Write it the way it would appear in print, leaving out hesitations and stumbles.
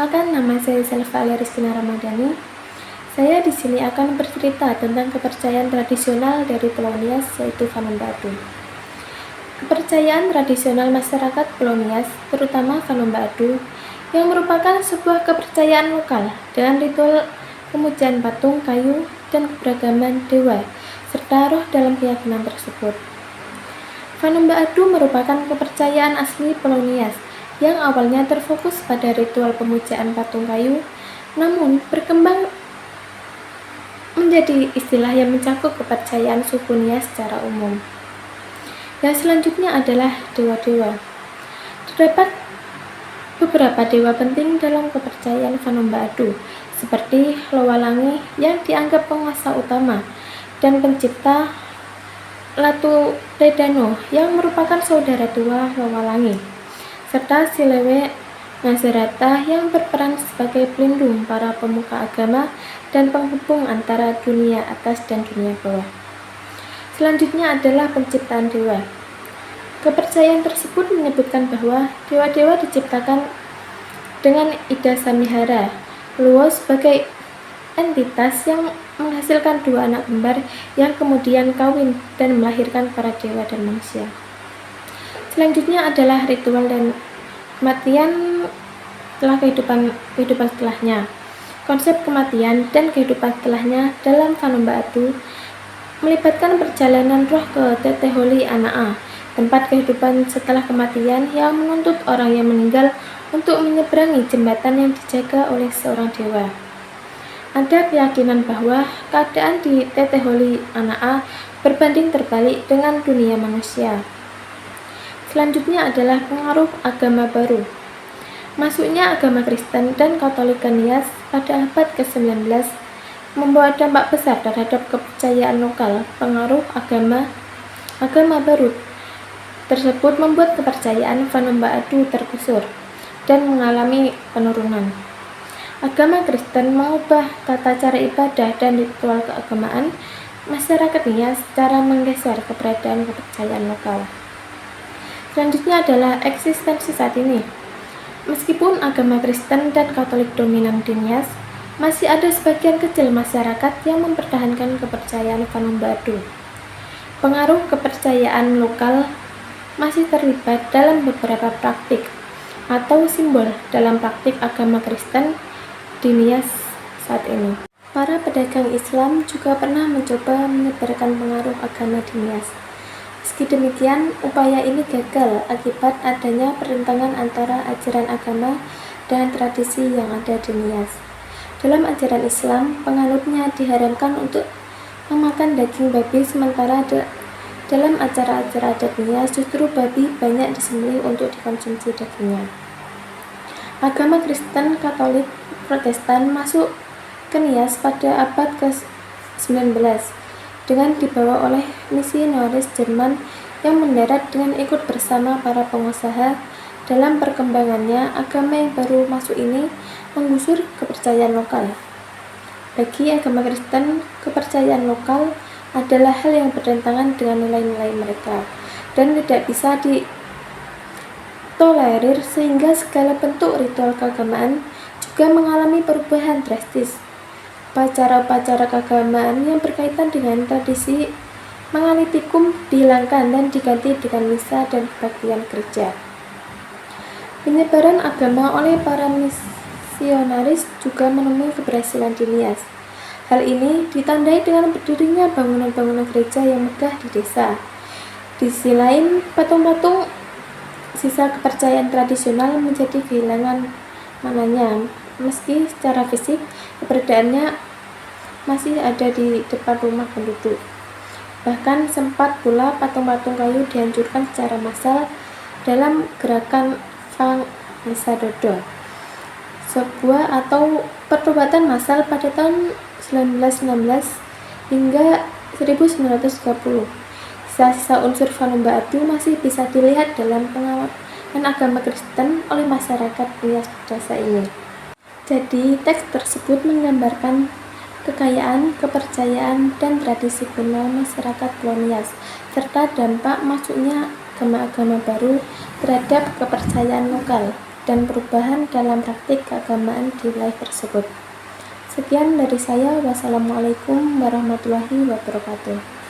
Perkenalkan, nama saya Selva Rizkina Ramadhani. Saya di sini akan bercerita tentang kepercayaan tradisional dari Pulau Nias, yaitu Vanumbatu. Kepercayaan tradisional masyarakat Pulau Nias, terutama Vanumbatu, yang merupakan sebuah kepercayaan lokal dengan ritual pemujaan patung kayu dan keberagaman dewa, serta roh dalam keyakinan tersebut. Vanumbatu merupakan kepercayaan asli Pulau Nias yang awalnya terfokus pada ritual pemujaan patung kayu, namun berkembang menjadi istilah yang mencakup kepercayaan suku Nias secara umum. Yang selanjutnya adalah dewa-dewa. Terdapat beberapa dewa penting dalam kepercayaan Vanumbatu, seperti Lowalangi yang dianggap penguasa utama, dan pencipta Latu Redano yang merupakan saudara tua Lowalangi, serta Silewe Ngazarata yang berperan sebagai pelindung para pemuka agama dan penghubung antara dunia atas dan dunia bawah. Selanjutnya adalah penciptaan dewa. Kepercayaan tersebut menyebutkan bahwa dewa-dewa diciptakan dengan Ida Samihara Luo sebagai entitas yang menghasilkan dua anak kembar yang kemudian kawin dan melahirkan para dewa dan manusia. Selanjutnya adalah ritual dan kematian setelah kehidupan setelahnya. Konsep kematian dan kehidupan setelahnya dalam Vanumbatu melibatkan perjalanan roh ke Teteholi Anaa, tempat kehidupan setelah kematian yang menuntut orang yang meninggal untuk menyeberangi jembatan yang dijaga oleh seorang dewa. Ada keyakinan bahwa keadaan di Teteholi Anaa berbanding terbalik dengan dunia manusia. Selanjutnya adalah pengaruh agama baru. Masuknya agama Kristen dan Katolik ke Nias pada abad ke-19 membawa dampak besar terhadap kepercayaan lokal. Pengaruh agama baru tersebut membuat kepercayaan Vanumbatu tergusur dan mengalami penurunan. Agama Kristen mengubah tata cara ibadah dan ritual keagamaan masyarakat Nias secara menggeser keberadaan kepercayaan lokal. Selanjutnya adalah eksistensi saat ini. Meskipun agama Kristen dan Katolik dominan di Nias, masih ada sebagian kecil masyarakat yang mempertahankan kepercayaan Vanumbatu. Pengaruh kepercayaan lokal masih terlibat dalam beberapa praktik atau simbol dalam praktik agama Kristen di Nias saat ini. Para pedagang Islam juga pernah mencoba menyebarkan pengaruh agama di Nias. Meski demikian, upaya ini gagal akibat adanya pertentangan antara ajaran agama dan tradisi yang ada di Nias. Dalam ajaran Islam, penganutnya diharamkan untuk memakan daging babi, sementara dalam acara-acara adat Nias justru babi banyak disembelih untuk dikonsumsi dagingnya. Agama Kristen, Katolik, Protestan masuk ke Nias pada abad ke-19 dengan dibawa oleh misionaris Jerman yang mendarat dengan ikut bersama para pengusaha. Dalam perkembangannya, agama yang baru masuk ini menggusur kepercayaan lokal. Bagi agama Kristen, kepercayaan lokal adalah hal yang bertentangan dengan nilai-nilai mereka dan tidak bisa ditolerir, sehingga segala bentuk ritual keagamaan juga mengalami perubahan drastis. Upacara-upacara keagamaan yang berkaitan dengan tradisi mengalitikum dihilangkan dan diganti dengan misa dan kebaktian gereja. Penyebaran agama oleh para misionaris juga menemui keberhasilan di Nias. Hal ini ditandai dengan berdirinya bangunan-bangunan gereja yang megah di desa. Di sisi lain, patung-patung sisa kepercayaan tradisional menjadi kehilangan maknanya, meski secara fisik keberadaannya masih ada di depan rumah penduduk. Bahkan sempat pula patung-patung kayu dihancurkan secara massal dalam gerakan Fang Misadodo, sebuah atau pertobatan massal pada tahun 1916 hingga 1930. Sisa-sisa unsur Vanumbatu masih bisa dilihat dalam pengawalan agama Kristen oleh masyarakat Nias desa ini. Jadi, teks tersebut menggambarkan kekayaan, kepercayaan, dan tradisi kuno masyarakat Pulau Nias, serta dampak masuknya agama-agama baru terhadap kepercayaan lokal. dan perubahan dalam praktik keagamaan di wilayah tersebut. Sekian dari saya. Wassalamualaikum warahmatullahi wabarakatuh.